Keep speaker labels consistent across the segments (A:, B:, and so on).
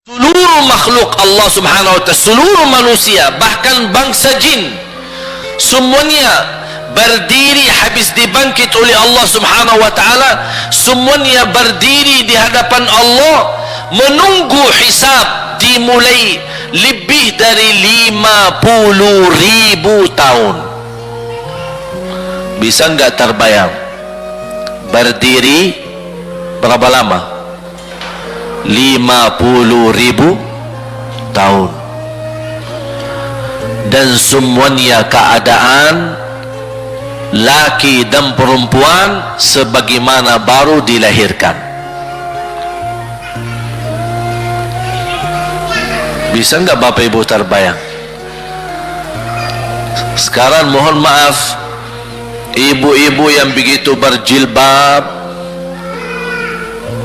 A: Seluruh makhluk Allah subhanahu wa ta'ala, seluruh manusia, bahkan bangsa jin, semuanya berdiri habis dibangkit oleh Allah subhanahu wa ta'ala. Semuanya berdiri di hadapan Allah menunggu hisab dimulai lebih dari 50.000 tahun. Bisa enggak terbayang berdiri berapa lama? 50.000 tahun. Dan semuanya keadaan laki dan perempuan sebagaimana baru dilahirkan. Bisa enggak Bapak Ibu terbayang? Sekarang mohon maaf, ibu-ibu yang begitu berjilbab,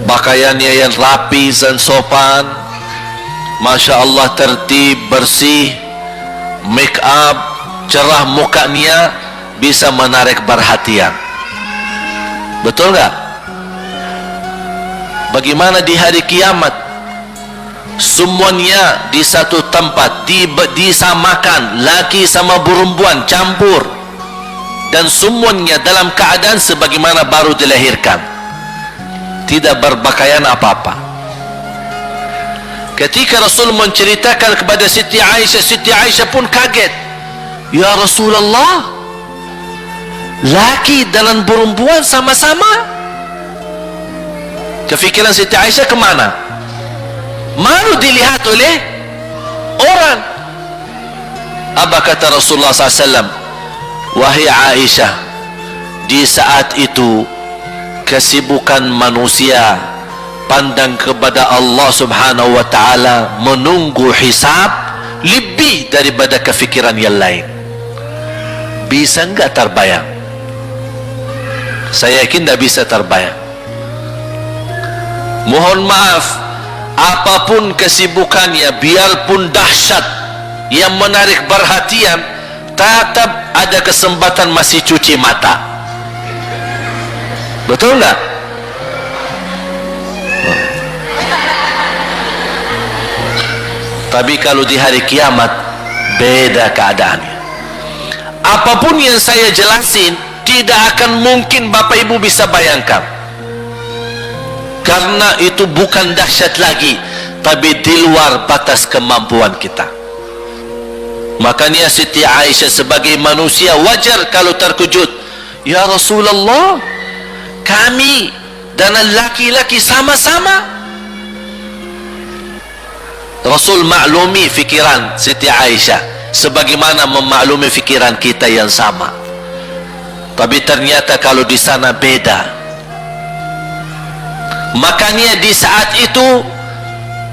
A: pakaiannya yang rapi dan sopan, Masya Allah, tertib, bersih, make up, cerah mukanya, bisa menarik perhatian. Betul nggak? Bagaimana di hari kiamat? Semuanya di satu tempat, disamakan, laki sama perempuan campur, dan semuanya dalam keadaan sebagaimana baru dilahirkan, tidak berpakaian apa-apa. Ketika Rasul menceritakan kepada Siti Aisyah pun kaget. Ya Rasulullah, laki dan perempuan sama-sama. Kefikiran Siti Aisyah kemana? Malu dilihat oleh orang. Apa kata Rasulullah SAW? Wahai Aisyah, di saat itu kesibukan manusia pandang kepada Allah subhanahu wa ta'ala, menunggu hisab lebih daripada kefikiran yang lain. Bisa enggak terbayang? Saya yakin tidak bisa terbayang. Mohon maaf, apapun kesibukannya, biarpun dahsyat yang menarik perhatian, tetap ada kesempatan masih cuci mata. Betul enggak? Tapi kalau di hari kiamat beda keadaannya. Apapun yang saya jelasin tidak akan mungkin Bapak Ibu bisa bayangkan, karena itu bukan dahsyat lagi, tapi di luar batas kemampuan kita. Makanya Siti Aisyah sebagai manusia wajar kalau terkejut. Ya Rasulullah, kami dan laki-laki sama-sama. Rasul maklumi fikiran Siti Aisyah sebagaimana memaklumi fikiran kita yang sama. Tapi ternyata kalau di sana beda. Makanya di saat itu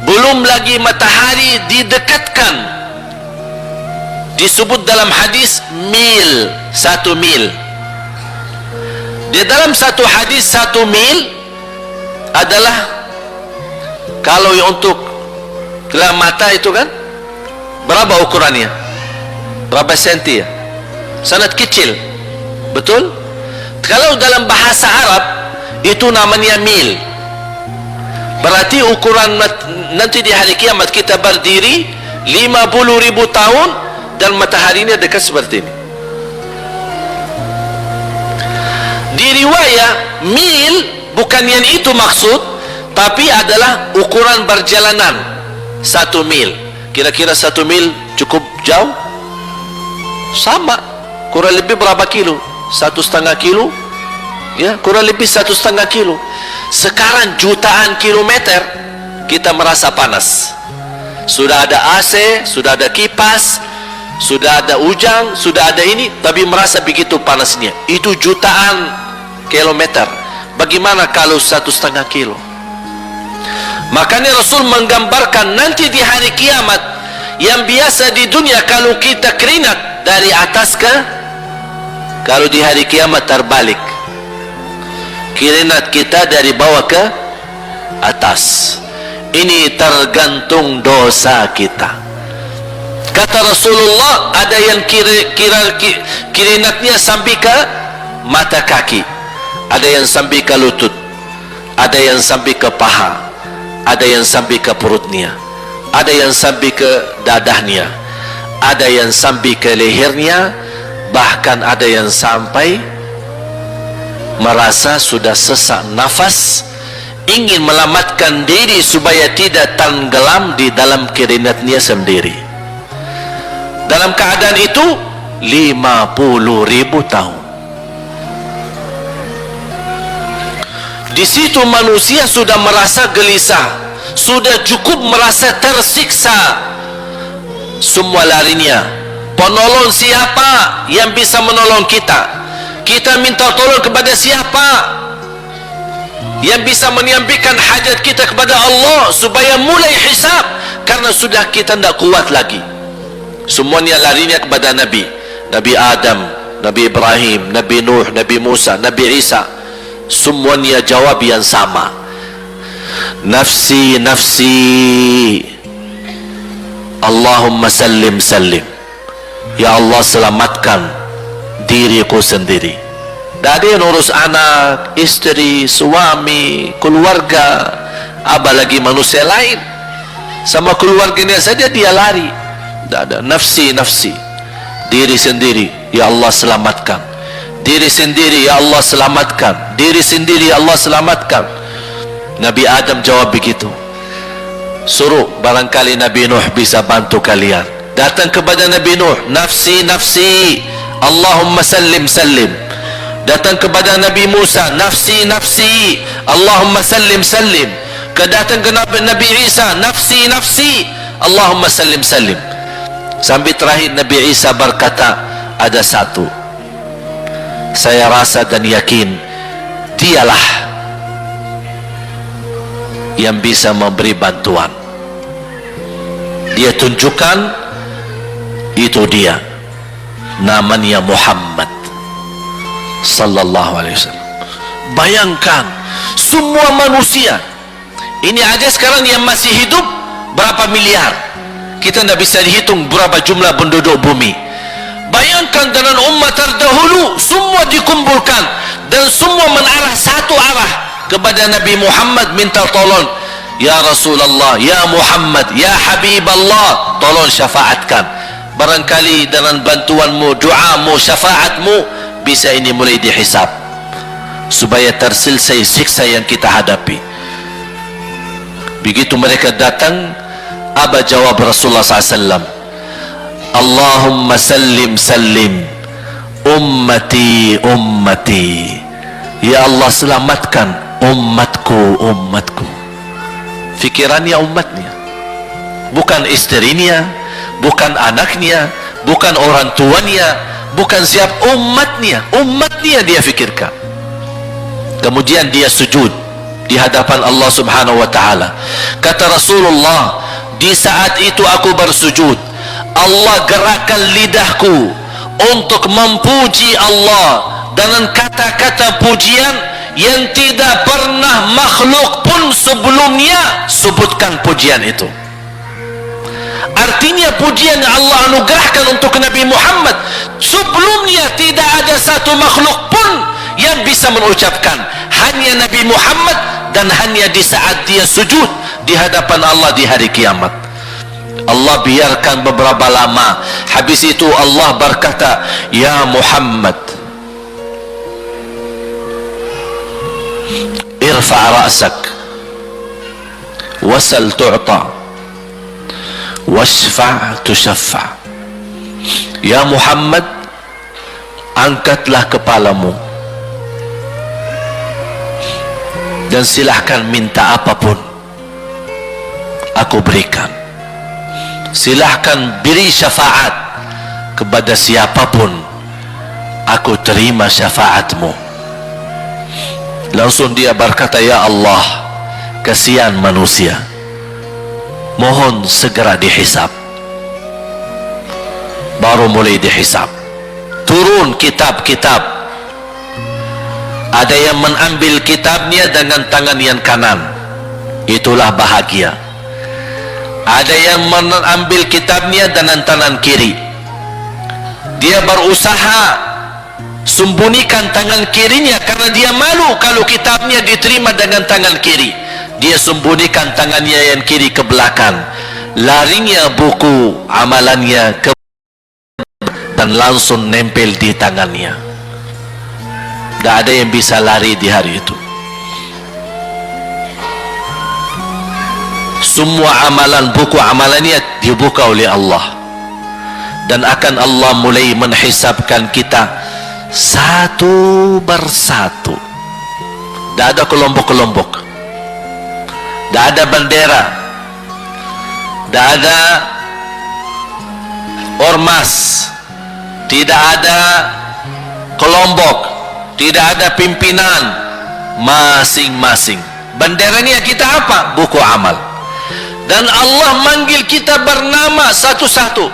A: belum lagi matahari didekatkan. Disebut dalam hadis mil, 1 mil. Di dalam satu hadis 1 mil adalah, kalau untuk gelang mata itu kan berapa ukurannya? Berapa senti ya? Sangat kecil. Betul? Kalau dalam bahasa Arab itu namanya mil. Berarti ukuran nanti di hari kiamat kita berdiri 50.000 tahun dan matahari ini dekat seperti ini. Di riwayat mil bukan yang itu maksud, tapi adalah ukuran perjalanan 1 mil. Kira-kira 1 mil cukup jauh? Sama, kurang lebih berapa kilo? 1,5 kilo? Ya, kurang lebih 1,5 kilo. Sekarang jutaan kilometer kita merasa panas. Sudah ada AC, sudah ada kipas, sudah ada ujang, sudah ada ini, tapi merasa begitu panasnya. Itu jutaan kilometer. Bagaimana kalau 1,5 kilo? Makanya Rasul menggambarkan nanti di hari kiamat, yang biasa di dunia kalau kita keringat dari atas ke, kalau di hari kiamat terbalik, keringat kita dari bawah ke atas. Ini tergantung dosa kita. Kata Rasulullah, ada yang keringatnya sampai ke mata kaki, ada yang sampai ke lutut, ada yang sampai ke paha, ada yang sampai ke perutnya. ada yang sampai ke dadahnya, ada yang sampai ke lehernya, bahkan ada yang sampai merasa sudah sesak nafas, ingin melamatkan diri supaya tidak tenggelam di dalam keringatnya sendiri. Dalam keadaan itu 50.000 tahun. Di situ manusia sudah merasa gelisah, sudah cukup merasa tersiksa. Semua larinya, penolong siapa yang bisa menolong kita? Kita minta tolong kepada siapa yang bisa menyampaikan hajat kita kepada Allah supaya mulai hisab? Karena sudah kita tidak kuat lagi. Semuanya larinya kepada Nabi Adam, Nabi Ibrahim, Nabi Nuh, Nabi Musa, Nabi Isa. Semuanya jawab yang sama, nafsi nafsi, Allahumma sallim sallim. Ya Allah, selamatkan diriku sendiri. Tak ada yang urus anak, istri, suami, keluarga, apalagi manusia lain. Sama keluarganya saja dia lari. Tak ada, nafsi nafsi, diri sendiri. Ya Allah, selamatkan diri sendiri. Ya Allah, selamatkan diri sendiri. Ya Allah, selamatkan. Nabi Adam jawab begitu. Suruh, barangkali Nabi Nuh bisa bantu kalian. Datang kepada Nabi Nuh, nafsi nafsi, Allahumma sallim sallim. Datang kepada Nabi Musa, nafsi nafsi, Allahumma sallim sallim. Datang ke Nabi Isa, nafsi nafsi, Allahumma sallim sallim. Sampai terakhir Nabi Isa berkata, ada satu, saya rasa dan yakin dialah yang bisa memberi bantuan. Dia tunjukkan, itu dia, namanya Muhammad sallallahu alaihi wasallam. Bayangkan semua manusia ini aja sekarang yang masih hidup berapa miliar, kita tidak bisa dihitung berapa jumlah penduduk bumi. Bayangkan dengan umat terdahulu semua dikumpulkan dan semua menarah satu arah kepada Nabi Muhammad, minta tolong. Ya Rasulullah, ya Muhammad, ya Habiballah, tolong syafaatkan. Barangkali dengan bantuanmu, doamu, syafaatmu, bisa ini mulai dihisab supaya terselesai siksa yang kita hadapi. Begitu mereka datang, apa jawab Rasulullah SAW? Allahumma sallim sallim, ummati ummati. Ya Allah, selamatkan umatku umatku. Fikirannya umatnya, bukan istrinya, bukan anaknya, bukan orang tuanya, bukan siap, umatnya. Umatnya dia fikirkan. Kemudian dia sujud di hadapan Allah Subhanahu wa ta'ala. Kata Rasulullah, di saat itu aku bersujud, Allah gerakkan lidahku untuk memuji Allah dengan kata-kata pujian yang tidak pernah makhluk pun sebelumnya sebutkan pujian itu. Artinya pujian yang Allah anugerahkan untuk Nabi Muhammad sebelumnya tidak ada satu makhluk pun yang bisa mengucapkan, hanya Nabi Muhammad, dan hanya di saat dia sujud di hadapan Allah di hari kiamat. Allah biarkan beberapa lama, habis itu Allah berkata, ya Muhammad, irfa' ra'sak wasal tu'ta washfa' tushaffa. Ya Muhammad, angkatlah kepalamu dan silahkan minta apapun, aku berikan. Silahkan beri syafaat kepada siapapun, aku terima syafaatmu. Langsung dia berkata, ya Allah, kasihan manusia, mohon segera dihisab. Baru mulai dihisab, turun kitab-kitab. Ada yang mengambil kitabnya dengan tangan yang kanan, itulah bahagia. Ada yang mengambil kitabnya dengan tangan kiri, dia berusaha sembunyikan tangan kirinya karena dia malu kalau kitabnya diterima dengan tangan kiri. Dia sembunyikan tangannya yang kiri ke belakang. larinya buku amalannya ke dan langsung nempel di tangannya. Tidak ada yang bisa lari di hari itu. Semua amalan, buku amalannya dibuka oleh Allah, dan akan Allah mulai menghisabkan kita satu persatu. Tidak ada kelompok-kelompok, tidak ada bendera, tidak ada ormas, tidak ada kelompok, tidak ada pimpinan. Masing-masing benderanya kita apa? Buku amal. Dan Allah manggil kita bernama satu-satu.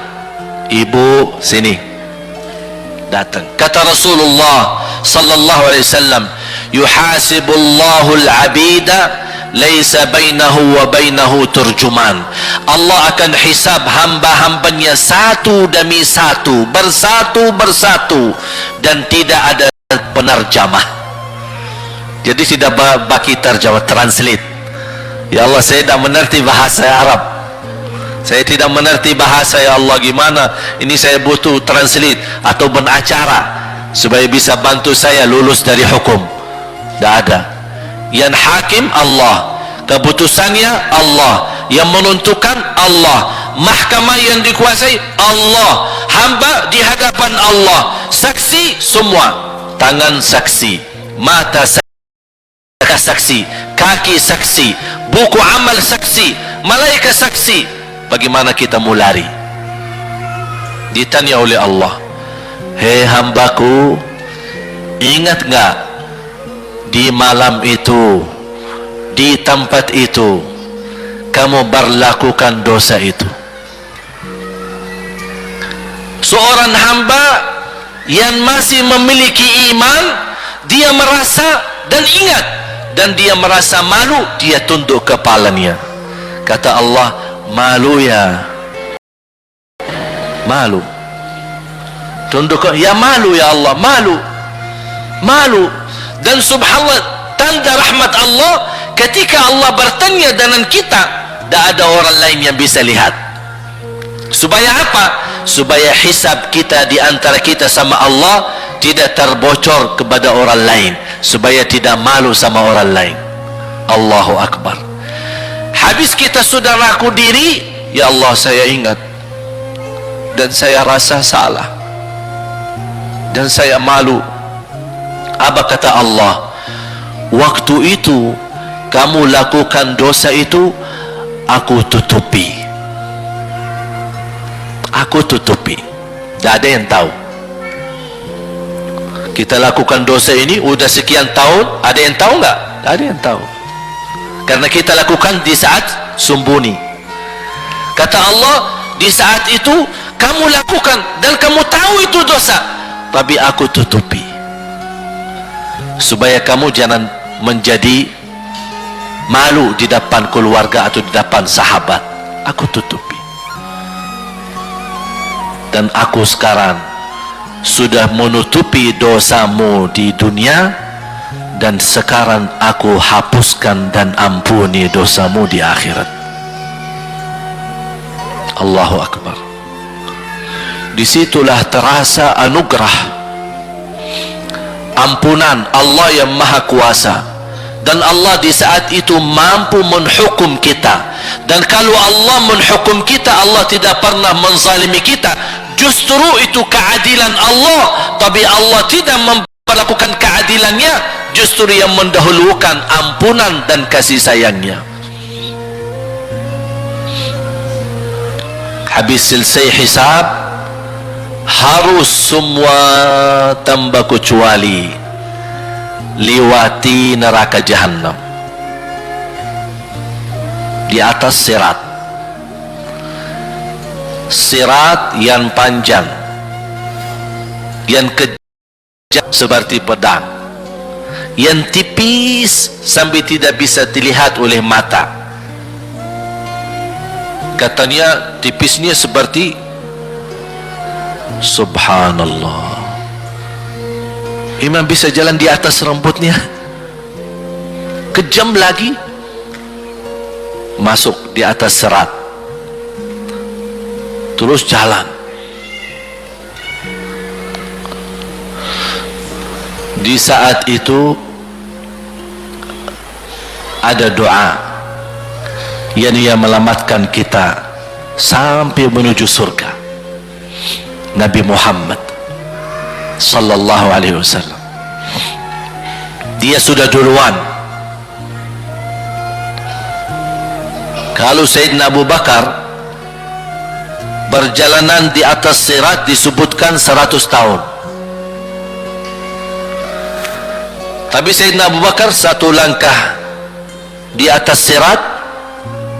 A: Ibu, sini, datang. Kata Rasulullah sallallahu alaihi wasallam, yuhasibullahu al-abida laisa bainahu wa bainahu turjuman. Allah akan hisab hamba-hambanya satu demi satu, bersatu-bersatu, dan tidak ada penerjemah. Jadi tidak bagi terjemah, translate. Ya Allah, saya tidak mengerti bahasa Arab, saya tidak mengerti bahasa, ya Allah, gimana ini, saya butuh translate atau benacara supaya bisa bantu saya lulus dari hukum. Tidak ada. Yang hakim Allah, keputusannya Allah, yang menentukan Allah, mahkamah yang dikuasai Allah, hamba di hadapan Allah, saksi semua, tangan saksi, mata saksi, kaki saksi, buku amal saksi, malaikat saksi. Bagaimana kita mau lari? Ditanya oleh Allah, hei hambaku, ingat enggak di malam itu, di tempat itu, kamu berlakukan dosa itu? Seorang hamba yang masih memiliki iman, dia merasa dan ingat, dan dia merasa malu, dia tunduk kepalanya. Kata Allah, malu ya, malu, tunduk, ya malu ya Allah, malu, malu. Dan subhanallah, tanda rahmat Allah, ketika Allah bertanya dengan kita, tidak ada orang lain yang bisa lihat. Supaya apa? Supaya hisab kita di antara kita sama Allah tidak terbocor kepada orang lain, supaya tidak malu sama orang lain. Allahu Akbar. Habis kita sudah laku diri, ya Allah, saya ingat dan saya rasa salah dan saya malu. Apa kata Allah? Waktu itu kamu lakukan dosa itu, aku tutupi, aku tutupi, tidak ada yang tahu. Kita lakukan dosa ini udah sekian tahun, ada yang tahu nggak? Tidak ada yang tahu, karena kita lakukan di saat sembunyi. Kata Allah, di saat itu kamu lakukan dan kamu tahu itu dosa, tapi aku tutupi supaya kamu jangan menjadi malu di depan keluarga atau di depan sahabat. Aku tutupi. Dan aku sekarang sudah menutupi dosamu di dunia, dan sekarang aku hapuskan dan ampuni dosamu di akhirat. Allahu Akbar. Disitulah terasa anugerah, ampunan Allah yang maha kuasa. Dan Allah di saat itu mampu menghukum kita. Dan kalau Allah menghukum kita, Allah tidak pernah menzalimi kita. Justru itu keadilan Allah, tapi Allah tidak memperlakukan keadilannya, justru yang mendahulukan ampunan dan kasih sayangnya. Habis selesai hisab, harus semua tanpa kecuali liwati neraka Jahannam di atas sirat. Sirat yang panjang, yang kejam seperti pedang, yang tipis sampai tidak bisa dilihat oleh mata. Katanya tipisnya seperti, subhanallah, imam bisa jalan di atas rambutnya. Kejam lagi, masuk di atas serat terus jalan. Di saat itu ada doa yang ia melamatkan kita sampai menuju surga. Nabi Muhammad sallallahu alaihi wasallam, dia sudah duluan. Kalau Sayyidina Abu Bakar perjalanan di atas sirat disebutkan 100 tahun, tapi Sayyidina Abu Bakar satu langkah di atas sirat,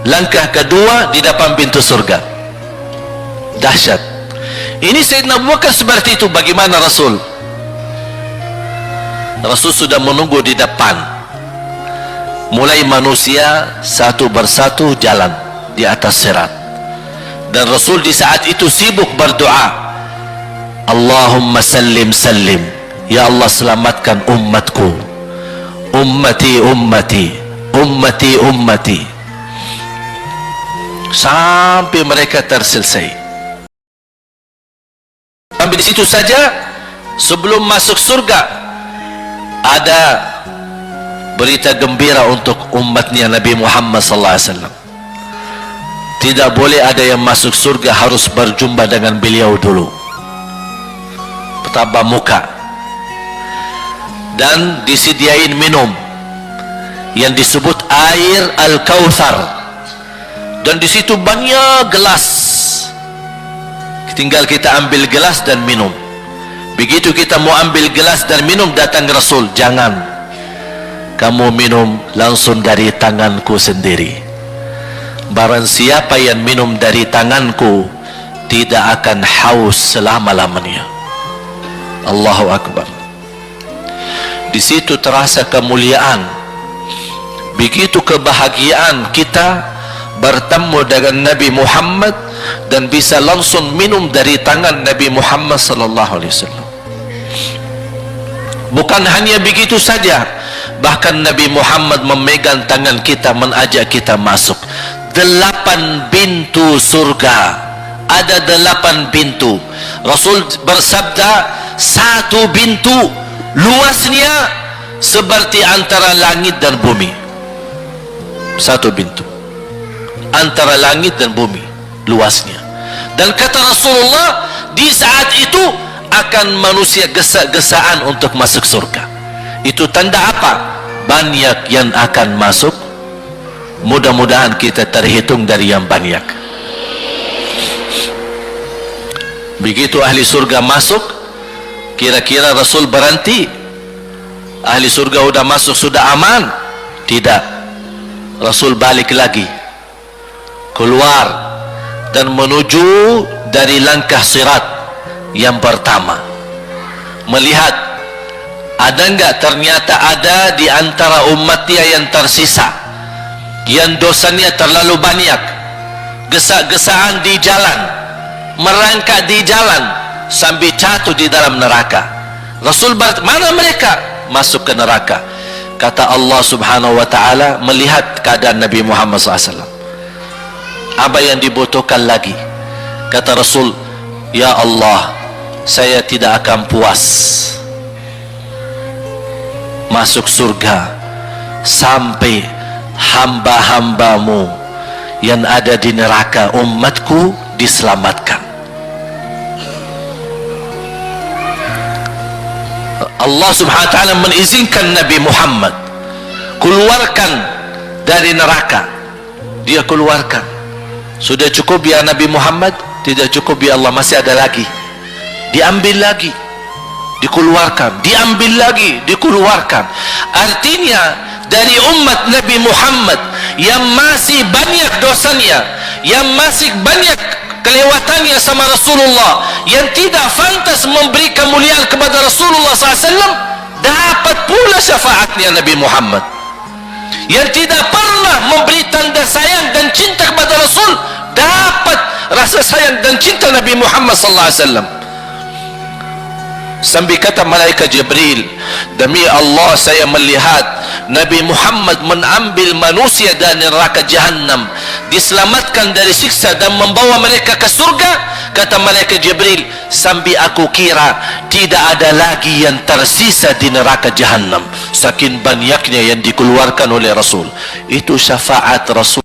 A: langkah kedua di depan pintu surga. Dahsyat. Ini Sayyidina Abu Bakar seperti itu. Bagaimana Rasul? Rasul sudah menunggu di depan. Mulai manusia satu persatu jalan di atas sirat, dan Rasul di saat itu sibuk berdoa, Allahumma sallim sallim, ya Allah selamatkan umatku, ummati ummati, ummati ummati, sampai mereka terselesai. Sampai di situ saja. Sebelum masuk surga ada berita gembira untuk umatnya Nabi Muhammad sallallahu alaihi wasallam. Tidak boleh ada yang masuk surga harus berjumpa dengan beliau dulu, bertatap muka, dan disediain minum yang disebut air Al-Kautsar, dan di situ banyak gelas. Tinggal kita ambil gelas dan minum. Begitu kita mau ambil gelas dan minum, datang Rasul, jangan, kamu minum langsung dari tanganku sendiri. Barang siapa yang minum dari tanganku tidak akan haus selama-lamanya. Allahu Akbar. Di situ terasa kemuliaan. Begitu kebahagiaan kita bertemu dengan Nabi Muhammad dan bisa langsung minum dari tangan Nabi Muhammad sallallahu alaihi wasallam. Bukan hanya begitu saja, bahkan Nabi Muhammad memegang tangan kita, mengajak kita masuk 8 pintu surga. Ada 8 pintu. Rasul bersabda, satu pintu luasnya seperti antara langit dan bumi. Satu pintu antara langit dan bumi luasnya. Dan kata Rasulullah, di saat itu akan manusia gesa-gesaan untuk masuk surga. Itu tanda apa? Banyak yang akan masuk. Mudah-mudahan kita terhitung dari yang banyak. Begitu ahli surga masuk, kira-kira Rasul berhenti? Ahli surga sudah masuk, sudah aman? Tidak. Rasul balik lagi, keluar dan menuju dari langkah sirat yang pertama, melihat ada enggak ternyata ada di antara umatnya yang tersisa, yang dosanya terlalu banyak, gesa-gesaan di jalan, merangkak di jalan sampai jatuh di dalam neraka. Rasul mana mereka? Masuk ke neraka. Kata Allah subhanahu wa ta'ala melihat keadaan Nabi Muhammad SAW, apa yang dibutuhkan lagi? Kata Rasul, ya Allah, saya tidak akan puas masuk surga sampai hamba-hambamu yang ada di neraka, umatku, diselamatkan. Allah subhanahu wa ta'ala mengizinkan Nabi Muhammad keluarkan dari neraka. Dia keluarkan. Sudah cukup ya Nabi Muhammad? Tidak cukup ya Allah, masih ada lagi. Diambil lagi, dikeluarkan, diambil lagi, dikeluarkan. Artinya dari umat Nabi Muhammad yang masih banyak dosanya, yang masih banyak kelewatannya sama Rasulullah, yang tidak pantas memberi kemuliaan kepada Rasulullah SAW, dapat pula syafaatnya Nabi Muhammad. Yang tidak pernah memberi tanda sayang dan cinta kepada Rasul, dapat rasa sayang dan cinta Nabi Muhammad SAW. Sampai kata malaikat Jibril, demi Allah saya melihat Nabi Muhammad mengambil manusia dari neraka Jahannam diselamatkan dari siksa dan membawa mereka ke surga. Kata malaikat Jibril, sambil aku kira tidak ada lagi yang tersisa di neraka Jahannam, saking banyaknya yang dikeluarkan oleh Rasul. Itu syafaat Rasul